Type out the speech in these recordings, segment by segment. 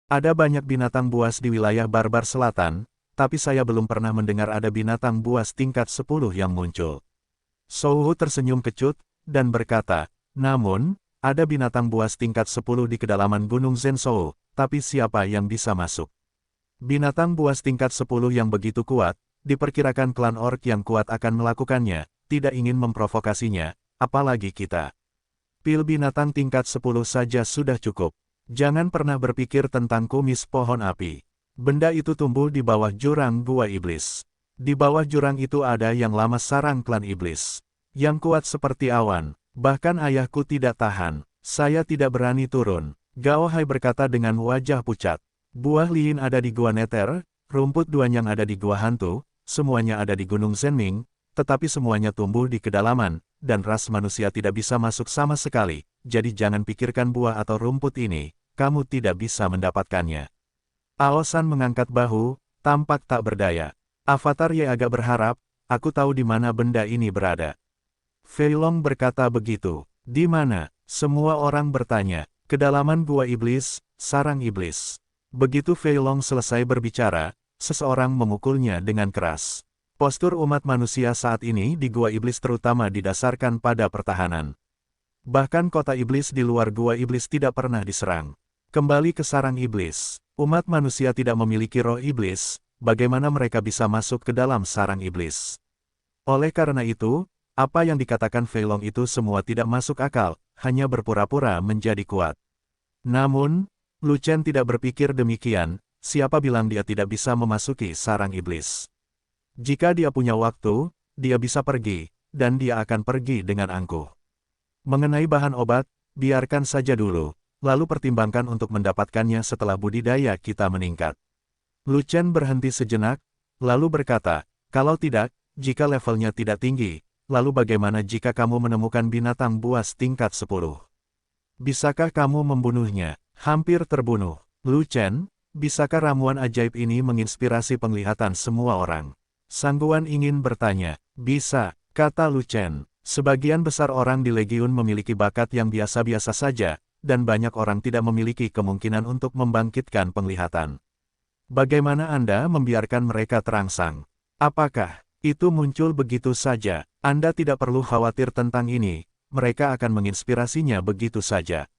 Ada banyak binatang buas di wilayah Barbar Selatan, tapi saya belum pernah mendengar ada binatang buas tingkat 10 yang muncul. Souhu tersenyum kecut, dan berkata, namun, ada binatang buas tingkat 10 di kedalaman Gunung Zensou, tapi siapa yang bisa masuk? Binatang buas tingkat 10 yang begitu kuat, diperkirakan klan orc yang kuat akan melakukannya, tidak ingin memprovokasinya, apalagi kita. Pil binatang tingkat 10 saja sudah cukup. Jangan pernah berpikir tentang kumis pohon api. Benda itu tumbuh di bawah jurang Gua Iblis. Di bawah jurang itu ada yang lama sarang klan iblis. Yang kuat seperti awan, bahkan ayahku tidak tahan. Saya tidak berani turun. Gao Hai berkata dengan wajah pucat. Buah lilin ada di Gua Nether, rumput duanyang ada di Gua Hantu, semuanya ada di Gunung Zenming, tetapi semuanya tumbuh di kedalaman, dan ras manusia tidak bisa masuk sama sekali. Jadi jangan pikirkan buah atau rumput ini, kamu tidak bisa mendapatkannya. Aosan mengangkat bahu, tampak tak berdaya. Avatar Ye agak berharap, aku tahu di mana benda ini berada. Fei Long berkata begitu. Di mana? Semua orang bertanya. Kedalaman Gua Iblis, sarang iblis. Begitu Fei Long selesai berbicara, seseorang memukulnya dengan keras. Postur umat manusia saat ini di Gua Iblis terutama didasarkan pada pertahanan. Bahkan kota iblis di luar Gua Iblis tidak pernah diserang. Kembali ke sarang iblis. Umat manusia tidak memiliki roh iblis, bagaimana mereka bisa masuk ke dalam sarang iblis? Oleh karena itu, apa yang dikatakan Fei Long itu semua tidak masuk akal, hanya berpura-pura menjadi kuat. Namun, Lu Chen tidak berpikir demikian, siapa bilang dia tidak bisa memasuki sarang iblis? Jika dia punya waktu, dia bisa pergi, dan dia akan pergi dengan angkuh. Mengenai bahan obat, biarkan saja dulu, lalu pertimbangkan untuk mendapatkannya setelah budidaya kita meningkat. Lu Chen berhenti sejenak, lalu berkata, kalau tidak, jika levelnya tidak tinggi, lalu bagaimana jika kamu menemukan binatang buas tingkat 10? Bisakah kamu membunuhnya? Hampir terbunuh. Lu Chen, bisakah ramuan ajaib ini menginspirasi penglihatan semua orang? Sangguan ingin bertanya. Bisa, kata Lu Chen. Sebagian besar orang di Legiun memiliki bakat yang biasa-biasa saja, dan banyak orang tidak memiliki kemungkinan untuk membangkitkan penglihatan. Bagaimana Anda membiarkan mereka terangsang? Apakah itu muncul begitu saja? Anda tidak perlu khawatir tentang ini, mereka akan menginspirasinya begitu saja.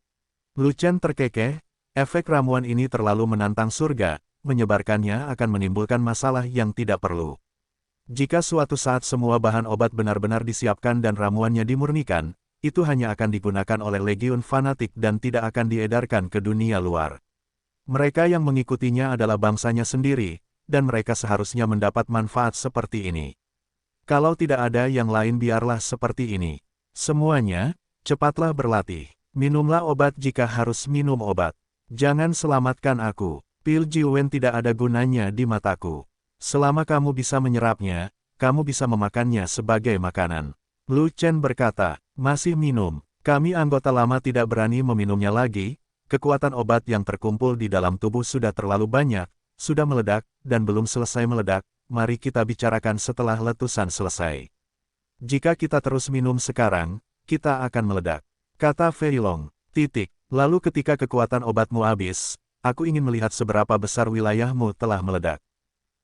Lu Chen terkekeh, efek ramuan ini terlalu menantang surga, menyebarkannya akan menimbulkan masalah yang tidak perlu. Jika suatu saat semua bahan obat benar-benar disiapkan dan ramuannya dimurnikan, itu hanya akan digunakan oleh legiun fanatik dan tidak akan diedarkan ke dunia luar. Mereka yang mengikutinya adalah bangsanya sendiri, dan mereka seharusnya mendapat manfaat seperti ini. Kalau tidak ada yang lain biarlah seperti ini. Semuanya, cepatlah berlatih. Minumlah obat jika harus minum obat. Jangan selamatkan aku. Pil Jiwen tidak ada gunanya di mataku. Selama kamu bisa menyerapnya, kamu bisa memakannya sebagai makanan. Lu Chen berkata, masih minum. Kami anggota lama tidak berani meminumnya lagi, kekuatan obat yang terkumpul di dalam tubuh sudah terlalu banyak, sudah meledak, dan belum selesai meledak, mari kita bicarakan setelah letusan selesai. Jika kita terus minum sekarang, kita akan meledak. Kata Fei Long. Lalu ketika kekuatan obatmu habis, aku ingin melihat seberapa besar wilayahmu telah meledak.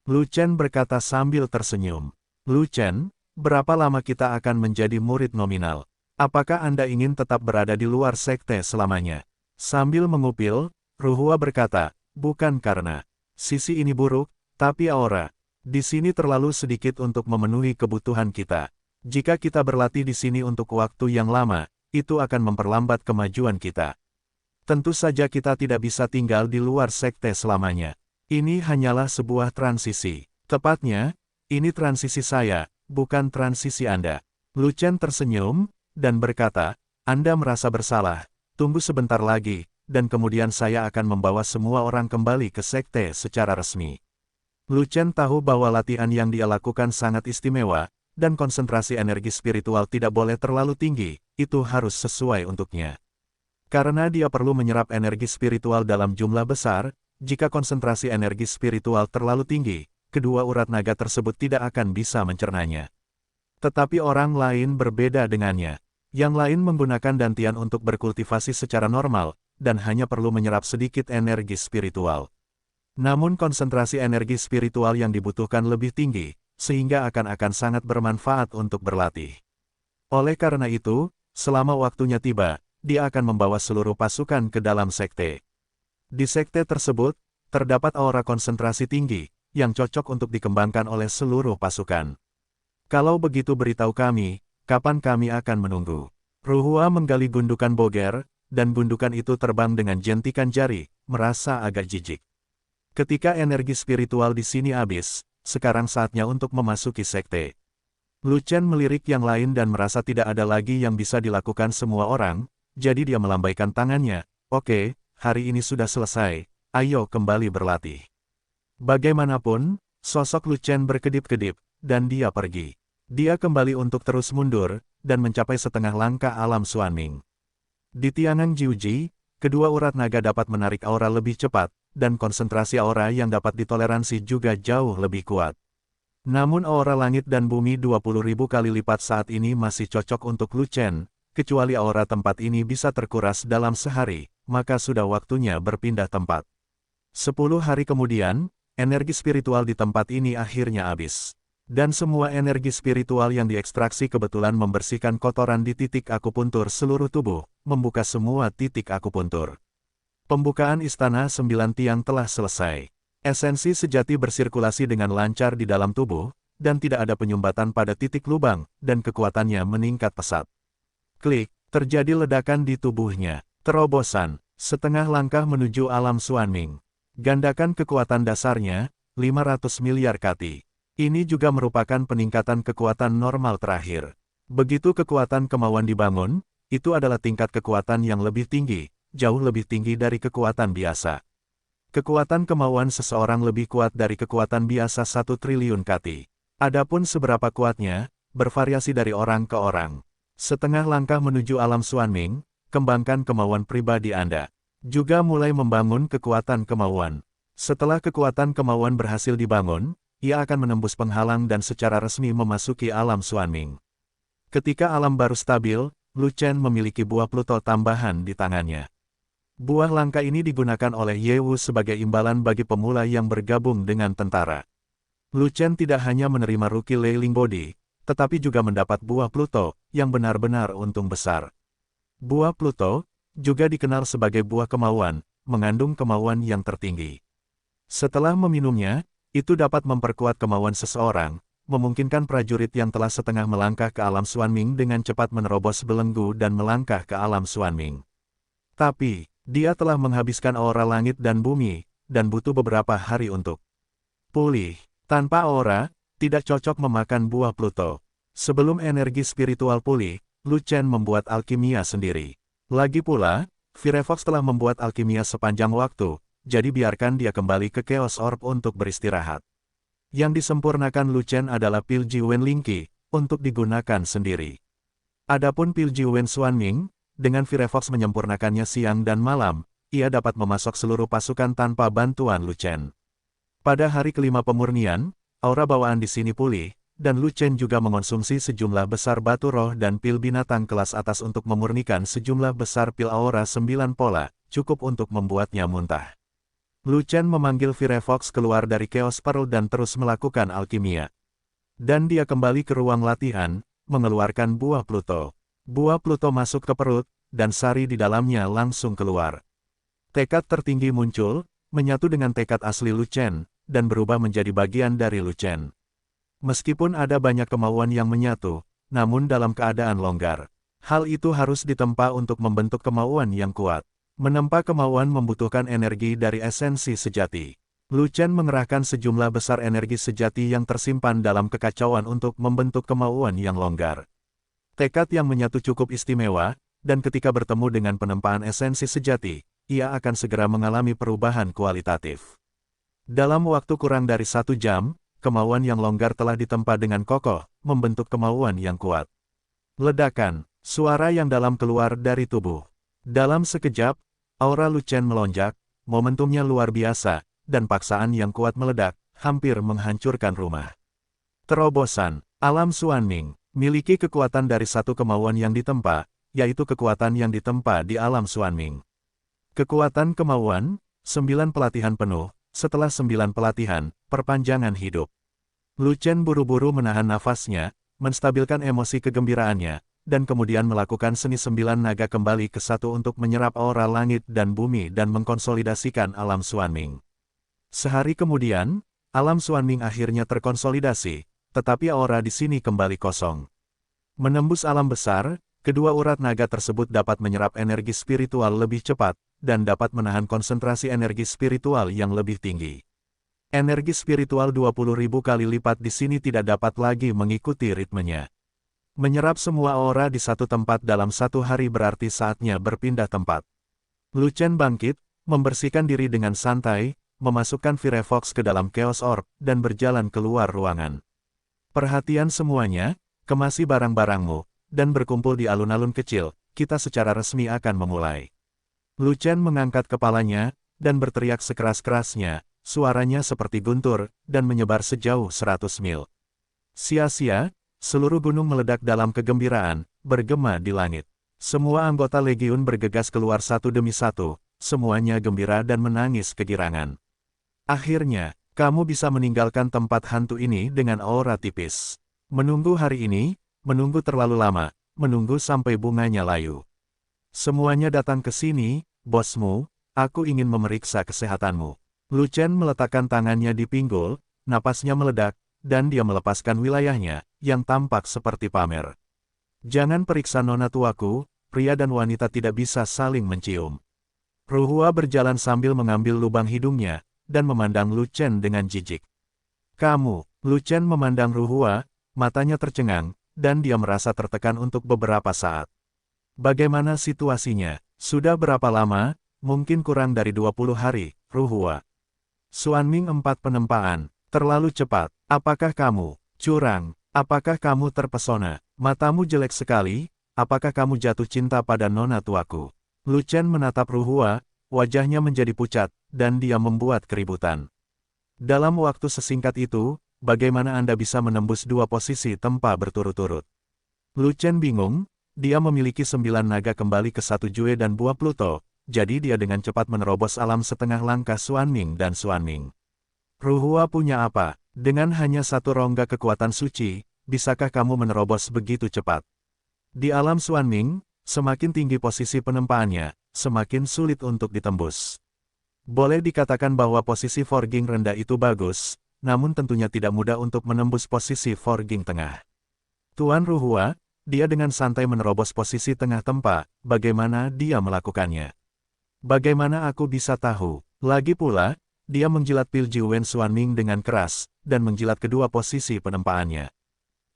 Lu Chen berkata sambil tersenyum. Lu Chen, berapa lama kita akan menjadi murid nominal? Apakah Anda ingin tetap berada di luar sekte selamanya? Sambil mengupil, Ruhua berkata, bukan karena sisi ini buruk, tapi aura di sini terlalu sedikit untuk memenuhi kebutuhan kita. Jika kita berlatih di sini untuk waktu yang lama, itu akan memperlambat kemajuan kita. Tentu saja kita tidak bisa tinggal di luar sekte selamanya. Ini hanyalah sebuah transisi. Tepatnya, ini transisi saya, bukan transisi Anda. Lu Chen tersenyum, dan berkata, Anda merasa bersalah, tunggu sebentar lagi, dan kemudian saya akan membawa semua orang kembali ke sekte secara resmi. Lu Chen tahu bahwa latihan yang dia lakukan sangat istimewa, dan konsentrasi energi spiritual tidak boleh terlalu tinggi, itu harus sesuai untuknya. Karena dia perlu menyerap energi spiritual dalam jumlah besar, jika konsentrasi energi spiritual terlalu tinggi, kedua urat naga tersebut tidak akan bisa mencernanya. Tetapi orang lain berbeda dengannya. Yang lain menggunakan dantian untuk berkultivasi secara normal, dan hanya perlu menyerap sedikit energi spiritual. Namun konsentrasi energi spiritual yang dibutuhkan lebih tinggi, sehingga akan sangat bermanfaat untuk berlatih. Oleh karena itu, selama waktunya tiba, dia akan membawa seluruh pasukan ke dalam sekte. Di sekte tersebut, terdapat aura konsentrasi tinggi, yang cocok untuk dikembangkan oleh seluruh pasukan. Kalau begitu beritahu kami, kapan kami akan menunggu. Ruhua menggali gundukan boger, dan gundukan itu terbang dengan jentikan jari, merasa agak jijik. Ketika energi spiritual di sini habis, sekarang saatnya untuk memasuki sekte. Lu Chen melirik yang lain dan merasa tidak ada lagi yang bisa dilakukan semua orang, jadi dia melambaikan tangannya. Oke, hari ini sudah selesai, ayo kembali berlatih. Bagaimanapun, sosok Lu Chen berkedip-kedip, dan dia pergi. Dia kembali untuk terus mundur, dan mencapai setengah langkah alam Xuanming. Di Tiangang Jiuji, kedua urat naga dapat menarik aura lebih cepat, dan konsentrasi aura yang dapat ditoleransi juga jauh lebih kuat. Namun aura langit dan bumi 20.000 kali lipat saat ini masih cocok untuk Lu Chen, kecuali aura tempat ini bisa terkuras dalam sehari, maka sudah waktunya berpindah tempat. 10 hari kemudian, energi spiritual di tempat ini akhirnya habis. Dan semua energi spiritual yang diekstraksi kebetulan membersihkan kotoran di titik akupuntur seluruh tubuh, membuka semua titik akupuntur. Pembukaan Istana 9 Tiang telah selesai. Esensi sejati bersirkulasi dengan lancar di dalam tubuh, dan tidak ada penyumbatan pada titik lubang, dan kekuatannya meningkat pesat. Klik, terjadi ledakan di tubuhnya. Terobosan, setengah langkah menuju alam Xuanming. Gandakan kekuatan dasarnya, 500 miliar kati. Ini juga merupakan peningkatan kekuatan normal terakhir. Begitu kekuatan kemauan dibangun, itu adalah tingkat kekuatan yang lebih tinggi, jauh lebih tinggi dari kekuatan biasa. Kekuatan kemauan seseorang lebih kuat dari kekuatan biasa 1 triliun kati. Adapun seberapa kuatnya, bervariasi dari orang ke orang. Setengah langkah menuju alam Xuanming, kembangkan kemauan pribadi Anda. Juga mulai membangun kekuatan kemauan. Setelah kekuatan kemauan berhasil dibangun, ia akan menembus penghalang dan secara resmi memasuki alam Xuanming. Ketika alam baru stabil, Lu Chen memiliki buah Pluto tambahan di tangannya. Buah langka ini digunakan oleh Ye Wu sebagai imbalan bagi pemula yang bergabung dengan tentara. Lu Chen tidak hanya menerima Rookie Leiling Body, tetapi juga mendapat buah Pluto, yang benar-benar untung besar. Buah Pluto, juga dikenal sebagai buah kemauan, mengandung kemauan yang tertinggi. Setelah meminumnya, itu dapat memperkuat kemauan seseorang, memungkinkan prajurit yang telah setengah melangkah ke alam Xuanming dengan cepat menerobos belenggu dan melangkah ke alam Xuanming. Tapi, dia telah menghabiskan aura langit dan bumi, dan butuh beberapa hari untuk pulih. Tanpa aura, tidak cocok memakan buah Pluto. Sebelum energi spiritual pulih, Lu Chen membuat alkimia sendiri. Lagi pula, Firefox telah membuat alkimia sepanjang waktu, jadi biarkan dia kembali ke Chaos Orb untuk beristirahat. Yang disempurnakan Lu Chen adalah pil Jiwen Lingqi, untuk digunakan sendiri. Adapun pil Jiwen Xuanming, dengan Firefox menyempurnakannya siang dan malam, ia dapat memasok seluruh pasukan tanpa bantuan Lu Chen. Pada hari kelima pemurnian, aura bawaan di sini pulih, dan Lu Chen juga mengonsumsi sejumlah besar batu roh dan pil binatang kelas atas untuk memurnikan sejumlah besar pil aura 9 pola, cukup untuk membuatnya muntah. Lu Chen memanggil Firefox keluar dari Chaos Pearl dan terus melakukan alkimia. Dan dia kembali ke ruang latihan, mengeluarkan buah Pluto. Buah Pluto masuk ke perut, dan sari di dalamnya langsung keluar. Tekad tertinggi muncul, menyatu dengan tekad asli Lu Chen, dan berubah menjadi bagian dari Lu Chen. Meskipun ada banyak kemauan yang menyatu, namun dalam keadaan longgar. Hal itu harus ditempa untuk membentuk kemauan yang kuat. Menempa kemauan membutuhkan energi dari esensi sejati. Lu Chen mengerahkan sejumlah besar energi sejati yang tersimpan dalam kekacauan untuk membentuk kemauan yang longgar. Tekad yang menyatu cukup istimewa, dan ketika bertemu dengan penempaan esensi sejati, ia akan segera mengalami perubahan kualitatif. Dalam waktu kurang dari 1 jam, kemauan yang longgar telah ditempa dengan kokoh, membentuk kemauan yang kuat. Ledakan, suara yang dalam keluar dari tubuh. Dalam sekejap, aura Lu Chen melonjak, momentumnya luar biasa, dan paksaan yang kuat meledak, hampir menghancurkan rumah. Terobosan, alam Xuanming. Miliki kekuatan dari satu kemauan yang ditempa, yaitu kekuatan yang ditempa di alam Xuanming. Kekuatan kemauan, 9 pelatihan penuh, setelah 9 pelatihan, perpanjangan hidup. Lu Chen buru-buru menahan nafasnya, menstabilkan emosi kegembiraannya, dan kemudian melakukan seni 9 naga kembali ke satu untuk menyerap aura langit dan bumi dan mengkonsolidasikan alam Xuanming. Sehari kemudian, alam Xuanming akhirnya terkonsolidasi, tetapi aura di sini kembali kosong. Menembus alam besar, kedua urat naga tersebut dapat menyerap energi spiritual lebih cepat, dan dapat menahan konsentrasi energi spiritual yang lebih tinggi. Energi spiritual 20.000 kali lipat di sini tidak dapat lagi mengikuti ritmenya. Menyerap semua aura di satu tempat dalam satu hari berarti saatnya berpindah tempat. Lu Chen bangkit, membersihkan diri dengan santai, memasukkan Firefox ke dalam Chaos Orb, dan berjalan keluar ruangan. Perhatian semuanya, kemasi barang-barangmu, dan berkumpul di alun-alun kecil, kita secara resmi akan memulai. Lu Chen mengangkat kepalanya, dan berteriak sekeras-kerasnya, suaranya seperti guntur, dan menyebar sejauh 100 mil. Sia-sia, seluruh gunung meledak dalam kegembiraan, bergema di langit. Semua anggota legiun bergegas keluar satu demi satu, semuanya gembira dan menangis kegirangan. Akhirnya, kamu bisa meninggalkan tempat hantu ini dengan aura tipis. Menunggu hari ini, menunggu terlalu lama, menunggu sampai bunganya layu. Semuanya datang ke sini, bosmu, aku ingin memeriksa kesehatanmu. Lu Chen meletakkan tangannya di pinggul, napasnya meledak, dan dia melepaskan wilayahnya, yang tampak seperti pamer. Jangan periksa nona tuaku, pria dan wanita tidak bisa saling mencium. Ruhua berjalan sambil mengambil lubang hidungnya, dan memandang Lu Chen dengan jijik. Kamu, Lu Chen memandang Ruhua, matanya tercengang, dan dia merasa tertekan untuk beberapa saat. Bagaimana situasinya? Sudah berapa lama? Mungkin kurang dari 20 hari, Ruhua. Xuanming 4 penempaan. Terlalu cepat. Apakah kamu curang? Apakah kamu terpesona? Matamu jelek sekali. Apakah kamu jatuh cinta pada nona tuaku? Lu Chen menatap Ruhua, wajahnya menjadi pucat, dan dia membuat keributan. Dalam waktu sesingkat itu, bagaimana Anda bisa menembus 2 posisi tempa berturut-turut? Lu Chen bingung. Dia memiliki 9 naga kembali ke 1 Jue dan buah Pluto, jadi dia dengan cepat menerobos alam setengah langkah Xuanming dan Xuanming. Ruhua punya apa? Dengan hanya 1 rongga kekuatan suci, bisakah kamu menerobos begitu cepat? Di alam Xuanming, semakin tinggi posisi penempaannya, semakin sulit untuk ditembus. Boleh dikatakan bahwa posisi forging rendah itu bagus, namun tentunya tidak mudah untuk menembus posisi forging tengah. Tuan Ruhua, dia dengan santai menerobos posisi tengah tempa, bagaimana dia melakukannya? Bagaimana aku bisa tahu? Lagi pula, dia menjilat pil Jiwen Xuanming dengan keras, dan menjilat kedua posisi penempaannya.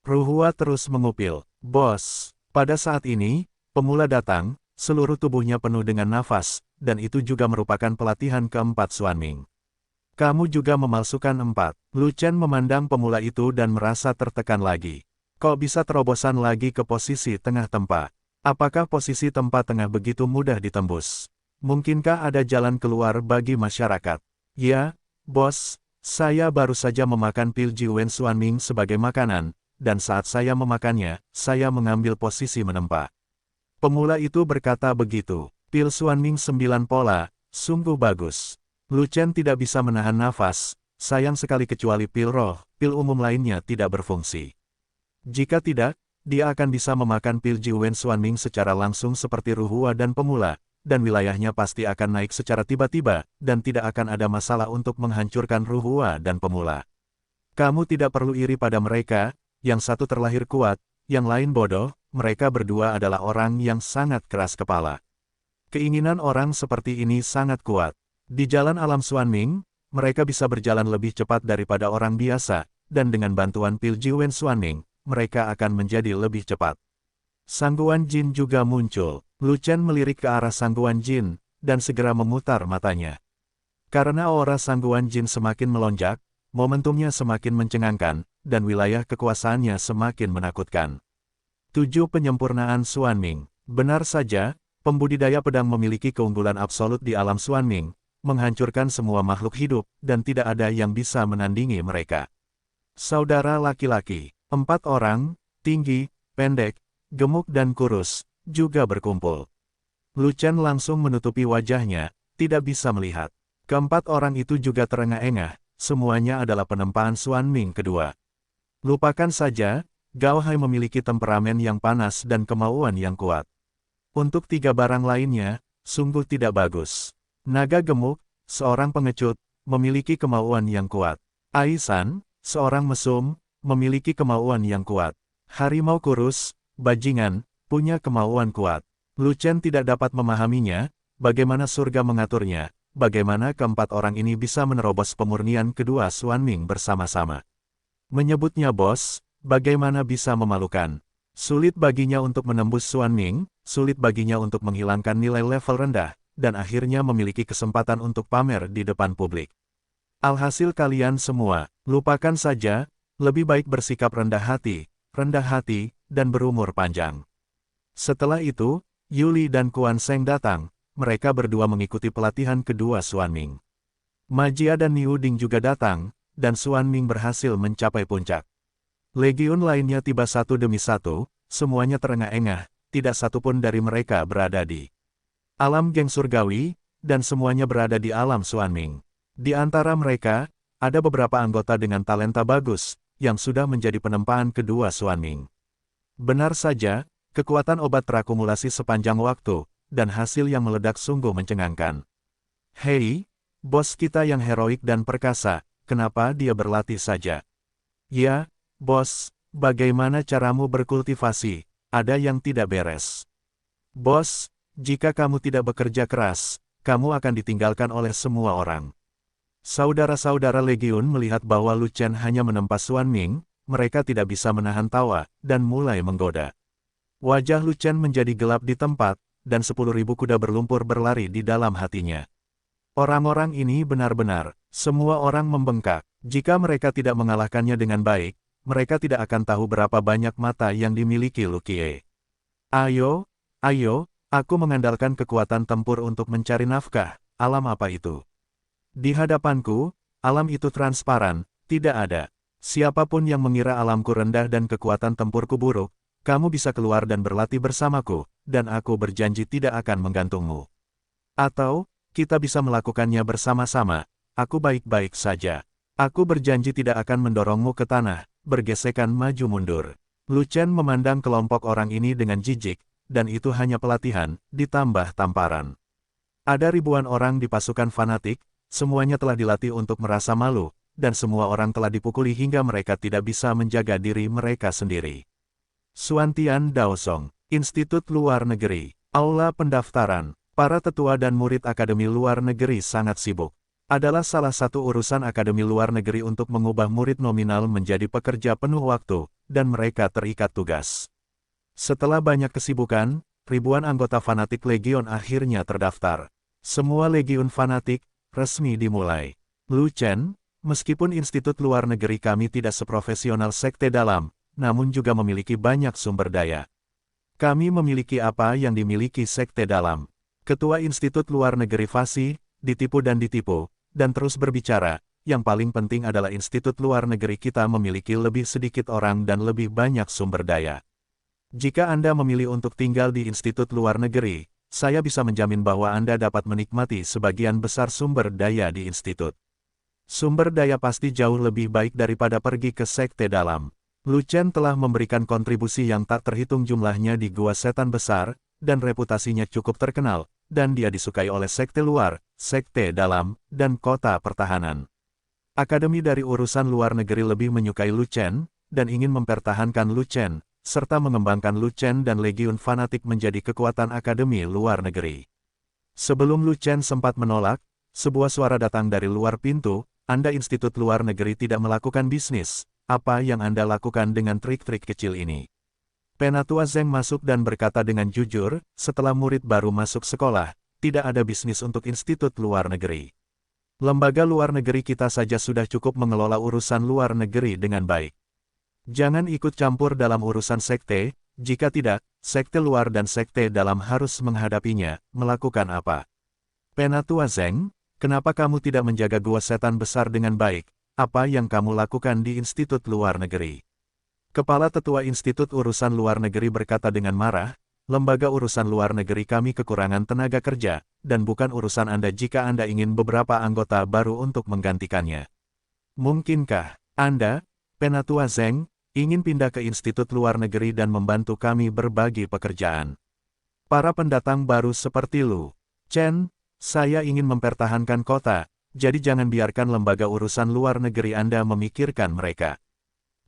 Ruhua terus mengupil. Bos, pada saat ini, pemula datang, seluruh tubuhnya penuh dengan nafas, dan itu juga merupakan pelatihan keempat Xuanming. Kamu juga memalsukan 4. Lu Chen memandang pemula itu dan merasa tertekan lagi. Kok bisa terobosan lagi ke posisi tengah tempa? Apakah posisi tempa tengah begitu mudah ditembus? Mungkinkah ada jalan keluar bagi masyarakat? Ya, bos, saya baru saja memakan pil Jiwen Xuanming sebagai makanan, dan saat saya memakannya, saya mengambil posisi menempa. Pemula itu berkata begitu. Pil Xuanming 9 pola, sungguh bagus. Lu Chen tidak bisa menahan nafas, sayang sekali kecuali pil roh, pil umum lainnya tidak berfungsi. Jika tidak, dia akan bisa memakan pil Jiwen Xuanming secara langsung seperti Ruhua dan pemula, dan wilayahnya pasti akan naik secara tiba-tiba, dan tidak akan ada masalah untuk menghancurkan Ruhua dan pemula. Kamu tidak perlu iri pada mereka, yang satu terlahir kuat, yang lain bodoh, mereka berdua adalah orang yang sangat keras kepala. Keinginan orang seperti ini sangat kuat. Di jalan alam Xuanming, mereka bisa berjalan lebih cepat daripada orang biasa, dan dengan bantuan pil Jiwen Xuanming, mereka akan menjadi lebih cepat. Sangguan Jin juga muncul. Lu Chen melirik ke arah Sangguan Jin, dan segera memutar matanya. Karena aura Sangguan Jin semakin melonjak, momentumnya semakin mencengangkan, dan wilayah kekuasaannya semakin menakutkan. 7 penyempurnaan Xuanming. Benar saja, pembudidaya pedang memiliki keunggulan absolut di alam Xuanming, menghancurkan semua makhluk hidup, dan tidak ada yang bisa menandingi mereka. Saudara laki-laki. 4 orang, tinggi, pendek, gemuk dan kurus, juga berkumpul. Lu Chen langsung menutupi wajahnya, tidak bisa melihat. Keempat orang itu juga terengah-engah, semuanya adalah penempaan Xuan Ming kedua. Lupakan saja, Gao Hai memiliki temperamen yang panas dan kemauan yang kuat. Untuk tiga barang lainnya, sungguh tidak bagus. Naga gemuk, seorang pengecut, memiliki kemauan yang kuat. Aisan, seorang mesum, memiliki kemauan yang kuat. Harimau kurus, bajingan, punya kemauan kuat. Lu Chen tidak dapat memahaminya, bagaimana surga mengaturnya, bagaimana keempat orang ini bisa menerobos pemurnian kedua Xuan Ming bersama-sama. Menyebutnya bos, bagaimana bisa memalukan. Sulit baginya untuk menembus Xuan Ming, sulit baginya untuk menghilangkan nilai level rendah, dan akhirnya memiliki kesempatan untuk pamer di depan publik. Alhasil kalian semua, lupakan saja, lebih baik bersikap rendah hati, dan berumur panjang. Setelah itu, Yuli dan Kuan Seng datang, mereka berdua mengikuti pelatihan kedua Xuan Ming. Majia dan Niu Ding juga datang, dan Xuan Ming berhasil mencapai puncak. Legiun lainnya tiba satu demi satu, semuanya terengah-engah, tidak satupun dari mereka berada di alam geng surgawi, dan semuanya berada di alam Xuan Ming. Di antara mereka, ada beberapa anggota dengan talenta bagus, yang sudah menjadi penempaan kedua Xuan Ming. Benar saja, kekuatan obat terakumulasi sepanjang waktu, dan hasil yang meledak sungguh mencengangkan. Hei, bos kita yang heroik dan perkasa, kenapa dia berlatih saja? Ya, bos, bagaimana caramu berkultivasi? Ada yang tidak beres. Bos, jika kamu tidak bekerja keras, kamu akan ditinggalkan oleh semua orang. Saudara-saudara Legiun melihat bahwa Lu Chen hanya menempa Xuan Ming, mereka tidak bisa menahan tawa, dan mulai menggoda. Wajah Lu Chen menjadi gelap di tempat, dan 10.000 kuda berlumpur berlari di dalam hatinya. Orang-orang ini benar-benar, semua orang membengkak. Jika mereka tidak mengalahkannya dengan baik, mereka tidak akan tahu berapa banyak mata yang dimiliki Lu Qiye. Ayo, aku mengandalkan kekuatan tempur untuk mencari nafkah, alam apa itu? Di hadapanku, alam itu transparan, tidak ada. Siapapun yang mengira alamku rendah dan kekuatan tempurku buruk, kamu bisa keluar dan berlatih bersamaku, dan aku berjanji tidak akan menggantungmu. Atau, kita bisa melakukannya bersama-sama, aku baik-baik saja. Aku berjanji tidak akan mendorongmu ke tanah, bergesekan maju mundur. Lu Chen memandang kelompok orang ini dengan jijik, dan itu hanya pelatihan, ditambah tamparan. Ada ribuan orang di pasukan fanatik, semuanya telah dilatih untuk merasa malu, dan semua orang telah dipukuli hingga mereka tidak bisa menjaga diri mereka sendiri. Xuantian Daosong, Institut Luar Negeri, Aula Pendaftaran, para tetua dan murid Akademi Luar Negeri sangat sibuk. Adalah salah satu urusan Akademi Luar Negeri untuk mengubah murid nominal menjadi pekerja penuh waktu, dan mereka terikat tugas. Setelah banyak kesibukan, ribuan anggota fanatik Legion akhirnya terdaftar. Semua Legiun fanatik, resmi dimulai. Lu Chen, meskipun Institut Luar Negeri kami tidak seprofesional sekte dalam, namun juga memiliki banyak sumber daya. Kami memiliki apa yang dimiliki sekte dalam. Ketua Institut Luar Negeri fasih, ditipu, dan terus berbicara, yang paling penting adalah Institut Luar Negeri kita memiliki lebih sedikit orang dan lebih banyak sumber daya. Jika Anda memilih untuk tinggal di Institut Luar Negeri, saya bisa menjamin bahwa Anda dapat menikmati sebagian besar sumber daya di institut. Sumber daya pasti jauh lebih baik daripada pergi ke sekte dalam. Lu Chen telah memberikan kontribusi yang tak terhitung jumlahnya di Gua Setan Besar, dan reputasinya cukup terkenal, dan dia disukai oleh sekte luar, sekte dalam, dan kota pertahanan. Akademi dari urusan luar negeri lebih menyukai Lu Chen, dan ingin mempertahankan Lu Chen, serta mengembangkan Lu Chen dan Legiun fanatik menjadi kekuatan Akademi Luar Negeri. Sebelum Lu Chen sempat menolak, sebuah suara datang dari luar pintu, Anda Institut Luar Negeri tidak melakukan bisnis. Apa yang Anda lakukan dengan trik-trik kecil ini? Penatua Zeng masuk dan berkata dengan jujur, setelah murid baru masuk sekolah, tidak ada bisnis untuk Institut Luar Negeri. Lembaga luar negeri kita saja sudah cukup mengelola urusan luar negeri dengan baik. Jangan ikut campur dalam urusan sekte, jika tidak, sekte luar dan sekte dalam harus menghadapinya. Melakukan apa? Penatua Zeng, kenapa kamu tidak menjaga Gua Setan Besar dengan baik? Apa yang kamu lakukan di Institut Luar Negeri? Kepala Tetua Institut Urusan Luar Negeri berkata dengan marah, lembaga urusan luar negeri kami kekurangan tenaga kerja, dan bukan urusan Anda jika Anda ingin beberapa anggota baru untuk menggantikannya. Mungkinkah Anda, Penatua Zheng, ingin pindah ke Institut Luar Negeri dan membantu kami berbagi pekerjaan? Para pendatang baru seperti Lu Chen, saya ingin mempertahankan kota, jadi jangan biarkan lembaga urusan luar negeri Anda memikirkan mereka.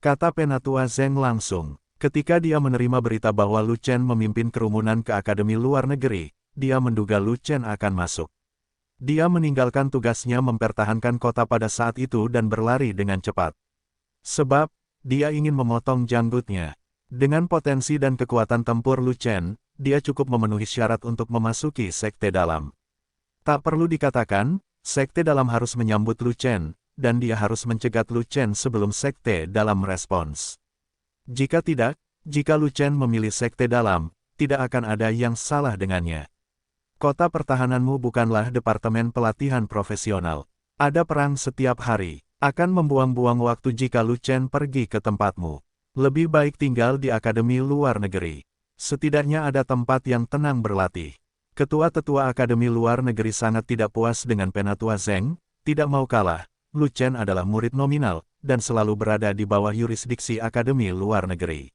Kata Penatua Zheng langsung. Ketika dia menerima berita bahwa Lu Chen memimpin kerumunan ke Akademi Luar Negeri, dia menduga Lu Chen akan masuk. Dia meninggalkan tugasnya mempertahankan kota pada saat itu dan berlari dengan cepat. Sebab, dia ingin memotong janggutnya. Dengan potensi dan kekuatan tempur Lu Chen, dia cukup memenuhi syarat untuk memasuki Sekte Dalam. Tak perlu dikatakan, Sekte Dalam harus menyambut Lu Chen, dan dia harus mencegat Lu Chen sebelum Sekte Dalam merespons. Jika tidak, jika Lu Chen memilih Sekte Dalam, tidak akan ada yang salah dengannya. Kota pertahananmu bukanlah departemen pelatihan profesional. Ada perang setiap hari, akan membuang-buang waktu jika Lu Chen pergi ke tempatmu. Lebih baik tinggal di Akademi Luar Negeri. Setidaknya ada tempat yang tenang berlatih. Ketua-tetua Akademi Luar Negeri sangat tidak puas dengan Penatua Zheng, tidak mau kalah. Lu Chen adalah murid nominal, dan selalu berada di bawah yurisdiksi Akademi Luar Negeri.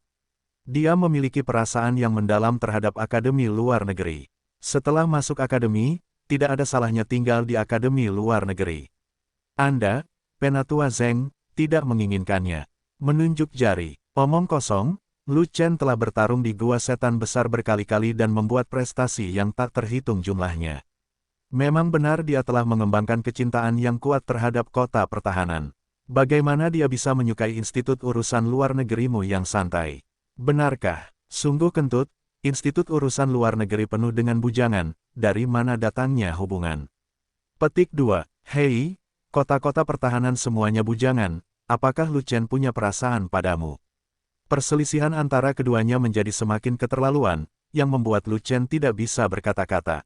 Dia memiliki perasaan yang mendalam terhadap Akademi Luar Negeri. Setelah masuk akademi, tidak ada salahnya tinggal di Akademi Luar Negeri. Anda, Penatua Zheng, tidak menginginkannya. Menunjuk jari, omong kosong. Lu Chen telah bertarung di Gua Setan Besar berkali-kali dan membuat prestasi yang tak terhitung jumlahnya. Memang benar dia telah mengembangkan kecintaan yang kuat terhadap kota pertahanan. Bagaimana dia bisa menyukai Institut Urusan Luar Negerimu yang santai? Benarkah? Sungguh kentut, Institut Urusan Luar Negeri penuh dengan bujangan, dari mana datangnya hubungan? Petik 2. Hei, kota-kota pertahanan semuanya bujangan, apakah Lu Chen punya perasaan padamu? Perselisihan antara keduanya menjadi semakin keterlaluan, yang membuat Lu Chen tidak bisa berkata-kata.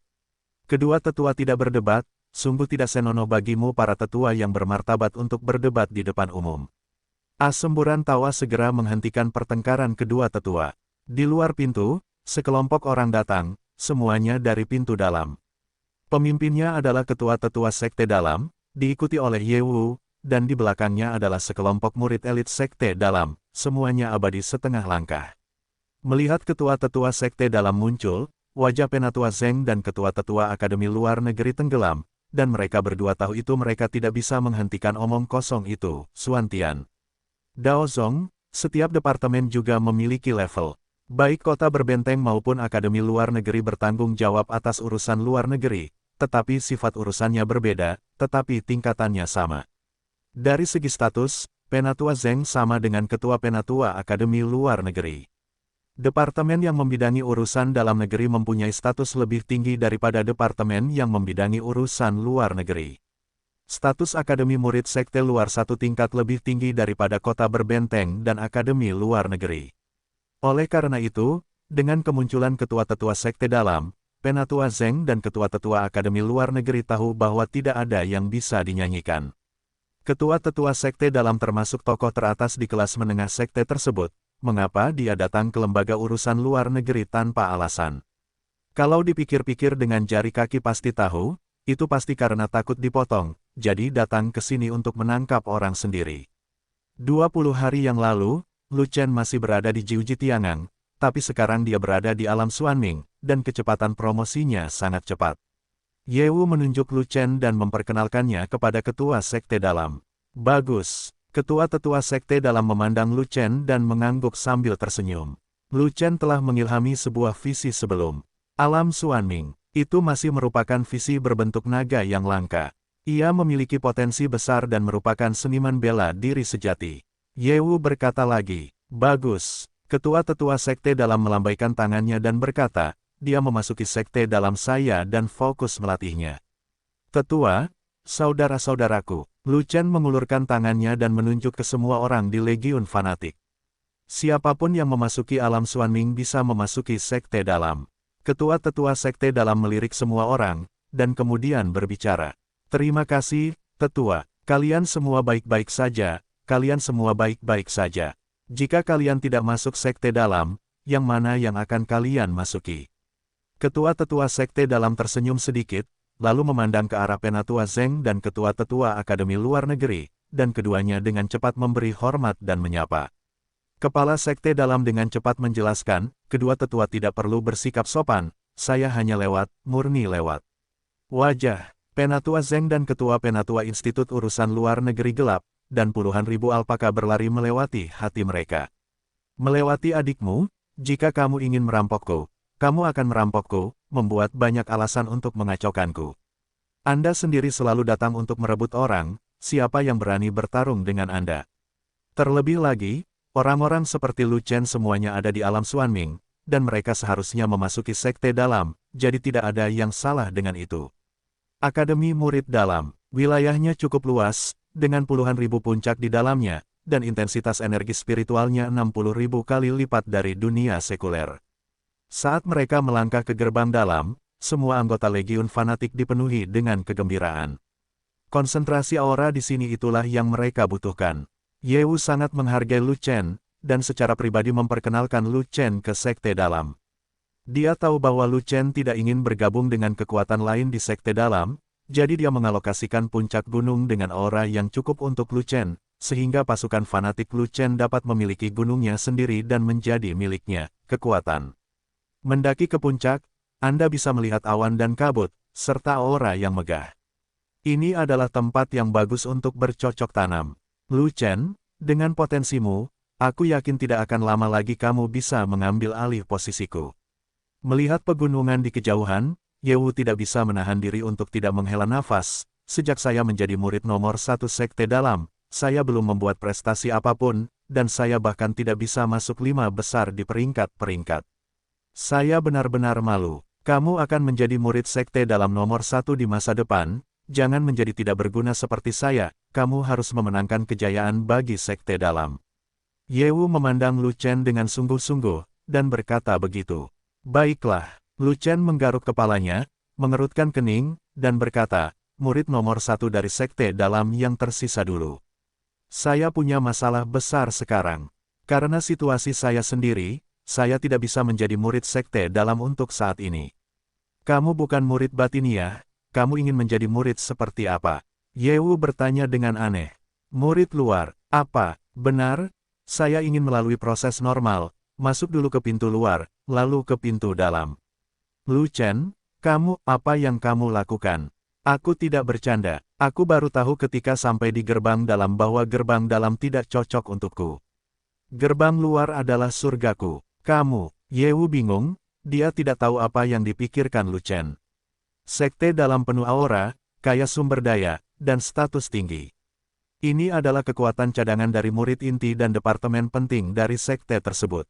Kedua tetua tidak berdebat, sungguh tidak senonoh bagimu para tetua yang bermartabat untuk berdebat di depan umum. Semburan tawa segera menghentikan pertengkaran kedua tetua. Di luar pintu, sekelompok orang datang, semuanya dari pintu dalam. Pemimpinnya adalah ketua tetua Sekte Dalam, diikuti oleh Ye Wu, dan di belakangnya adalah sekelompok murid elit Sekte Dalam. Semuanya abadi setengah langkah. Melihat ketua-tetua Sekte Dalam muncul, wajah Penatua Zheng dan ketua-tetua Akademi Luar Negeri tenggelam, dan mereka berdua tahu itu mereka tidak bisa menghentikan omong kosong itu. Suantian. Dao Zong, setiap departemen juga memiliki level. Baik kota berbenteng maupun Akademi Luar Negeri bertanggung jawab atas urusan luar negeri, tetapi sifat urusannya berbeda, tetapi tingkatannya sama. Dari segi status, Penatua Zheng sama dengan Ketua Penatua Akademi Luar Negeri. Departemen yang membidangi urusan dalam negeri mempunyai status lebih tinggi daripada departemen yang membidangi urusan luar negeri. Status Akademi Murid Sekte Luar satu tingkat lebih tinggi daripada Kota Berbenteng dan Akademi Luar Negeri. Oleh karena itu, dengan kemunculan Ketua-Tetua Sekte Dalam, Penatua Zheng dan Ketua-Tetua Akademi Luar Negeri tahu bahwa tidak ada yang bisa dinyanyikan. Ketua-tetua Sekte Dalam termasuk tokoh teratas di kelas menengah sekte tersebut, mengapa dia datang ke lembaga urusan luar negeri tanpa alasan? Kalau dipikir-pikir dengan jari kaki pasti tahu, itu pasti karena takut dipotong, jadi datang ke sini untuk menangkap orang sendiri. 20 hari yang lalu, Lu Chen masih berada di Jiuji Tiangang, tapi sekarang dia berada di alam Xuanming, dan kecepatan promosinya sangat cepat. Ye Wu menunjuk Lu Chen dan memperkenalkannya kepada Ketua Sekte Dalam. Bagus. Ketua-tetua Sekte Dalam memandang Lu Chen dan mengangguk sambil tersenyum. Lu Chen telah mengilhami sebuah visi sebelum. Alam Xuanming, itu masih merupakan visi berbentuk naga yang langka. Ia memiliki potensi besar dan merupakan seniman bela diri sejati. Ye Wu berkata lagi, bagus. Ketua-tetua Sekte Dalam melambaikan tangannya dan berkata, dia memasuki Sekte Dalam saya dan fokus melatihnya. Tetua, saudara-saudaraku, Lu Chen mengulurkan tangannya dan menunjuk ke semua orang di Legiun Fanatik. Siapapun yang memasuki alam Xuanming bisa memasuki Sekte Dalam. Ketua-tetua Sekte Dalam melirik semua orang, dan kemudian berbicara. Terima kasih, Tetua, kalian semua baik-baik saja, kalian semua baik-baik saja. Jika kalian tidak masuk Sekte Dalam, yang mana yang akan kalian masuki? Ketua-tetua sekte dalam tersenyum sedikit, lalu memandang ke arah Penatua Zeng dan ketua-tetua Akademi Luar Negeri, dan keduanya dengan cepat memberi hormat dan menyapa. Kepala sekte dalam dengan cepat menjelaskan, kedua tetua tidak perlu bersikap sopan, saya hanya lewat, murni lewat. Wajah Penatua Zeng dan Ketua Penatua Institut Urusan Luar Negeri gelap, dan puluhan ribu alpaka berlari melewati hati mereka. Melewati adikmu, jika kamu ingin merampokku, kamu akan merampokku, membuat banyak alasan untuk mengacaukanku. Anda sendiri selalu datang untuk merebut orang, siapa yang berani bertarung dengan Anda? Terlebih lagi, orang-orang seperti Lu Chen semuanya ada di alam Xuanming, dan mereka seharusnya memasuki sekte dalam, jadi tidak ada yang salah dengan itu. Akademi Murid Dalam, wilayahnya cukup luas, dengan puluhan ribu puncak di dalamnya, dan intensitas energi spiritualnya 60.000 kali lipat dari dunia sekuler. Saat mereka melangkah ke gerbang dalam, semua anggota Legiun Fanatik dipenuhi dengan kegembiraan. Konsentrasi aura di sini itulah yang mereka butuhkan. Ye Wu sangat menghargai Lu Chen, dan secara pribadi memperkenalkan Lu Chen ke sekte dalam. Dia tahu bahwa Lu Chen tidak ingin bergabung dengan kekuatan lain di sekte dalam, jadi dia mengalokasikan puncak gunung dengan aura yang cukup untuk Lu Chen, sehingga pasukan fanatik Lu Chen dapat memiliki gunungnya sendiri dan menjadi miliknya. Kekuatan. Mendaki ke puncak, Anda bisa melihat awan dan kabut, serta aura yang megah. Ini adalah tempat yang bagus untuk bercocok tanam. Lu Chen, dengan potensimu, aku yakin tidak akan lama lagi kamu bisa mengambil alih posisiku. Melihat pegunungan di kejauhan, Ye Wu tidak bisa menahan diri untuk tidak menghela nafas. Sejak saya menjadi murid nomor 1 sekte dalam, saya belum membuat prestasi apapun, dan saya bahkan tidak bisa masuk 5 besar di peringkat-peringkat. Saya benar-benar malu. Kamu akan menjadi murid sekte dalam nomor 1 di masa depan, jangan menjadi tidak berguna seperti saya, kamu harus memenangkan kejayaan bagi sekte dalam. Ye Wu memandang Lu Chen dengan sungguh-sungguh, dan berkata begitu. Baiklah, Lu Chen menggaruk kepalanya, mengerutkan kening, dan berkata, murid nomor 1 dari sekte dalam yang tersisa dulu. Saya punya masalah besar sekarang. Karena situasi saya sendiri, saya tidak bisa menjadi murid sekte dalam untuk saat ini. Kamu bukan murid batiniah, kamu ingin menjadi murid seperti apa? Ye Wu bertanya dengan aneh. Murid luar, apa? Benar? Saya ingin melalui proses normal, masuk dulu ke pintu luar, lalu ke pintu dalam. Lu Chen, kamu, apa yang kamu lakukan? Aku tidak bercanda, aku baru tahu ketika sampai di gerbang dalam bahwa gerbang dalam tidak cocok untukku. Gerbang luar adalah surgaku. Kamu, Ye Wu bingung, dia tidak tahu apa yang dipikirkan Lu Chen. Sekte dalam penuh aura, kaya sumber daya, dan status tinggi. Ini adalah kekuatan cadangan dari murid inti dan departemen penting dari sekte tersebut.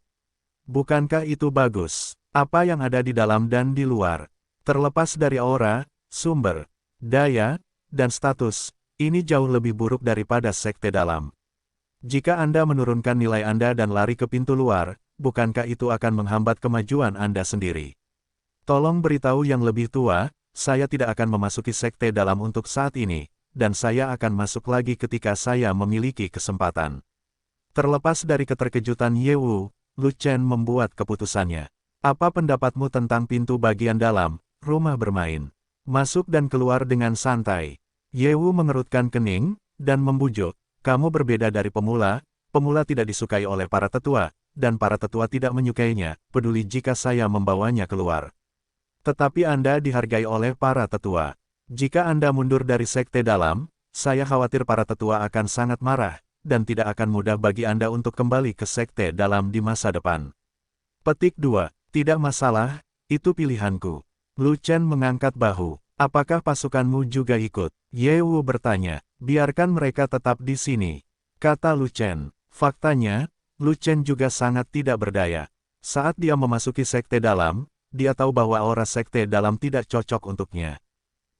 Bukankah itu bagus? Apa yang ada di dalam dan di luar, terlepas dari aura, sumber, daya, dan status, ini jauh lebih buruk daripada sekte dalam. Jika Anda menurunkan nilai Anda dan lari ke pintu luar, bukankah itu akan menghambat kemajuan Anda sendiri? Tolong beritahu yang lebih tua, saya tidak akan memasuki sekte dalam untuk saat ini, dan saya akan masuk lagi ketika saya memiliki kesempatan. Terlepas dari keterkejutan Ye Wu, Lu Chen membuat keputusannya. Apa pendapatmu tentang pintu bagian dalam, rumah bermain? Masuk dan keluar dengan santai. Ye Wu mengerutkan kening, dan membujuk, kamu berbeda dari pemula, pemula tidak disukai oleh para tetua, dan para tetua tidak menyukainya, peduli jika saya membawanya keluar. Tetapi Anda dihargai oleh para tetua. Jika Anda mundur dari sekte dalam, saya khawatir para tetua akan sangat marah, dan tidak akan mudah bagi Anda untuk kembali ke sekte dalam di masa depan. Petik 2. Tidak masalah, itu pilihanku. Lu Chen mengangkat bahu. Apakah pasukanmu juga ikut? Ye Wu bertanya. Biarkan mereka tetap di sini, kata Lu Chen. Faktanya, Lu Chen juga sangat tidak berdaya. Saat dia memasuki sekte dalam, dia tahu bahwa aura sekte dalam tidak cocok untuknya.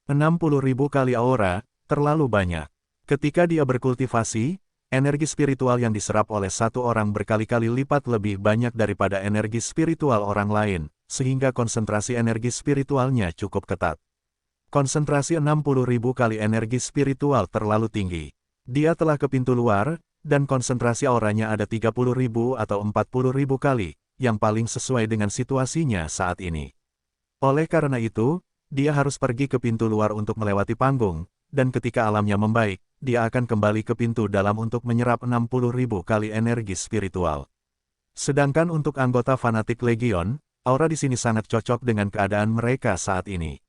60.000 kali aura, terlalu banyak. Ketika dia berkultivasi, energi spiritual yang diserap oleh satu orang berkali-kali lipat lebih banyak daripada energi spiritual orang lain, sehingga konsentrasi energi spiritualnya cukup ketat. Konsentrasi 60.000 kali energi spiritual terlalu tinggi. Dia telah ke pintu luar, dan konsentrasi auranya ada 30.000 atau 40.000 kali, yang paling sesuai dengan situasinya saat ini. Oleh karena itu, dia harus pergi ke pintu luar untuk melewati panggung, dan ketika alamnya membaik, dia akan kembali ke pintu dalam untuk menyerap 60.000 kali energi spiritual. Sedangkan untuk anggota fanatik Legion, aura di sini sangat cocok dengan keadaan mereka saat ini.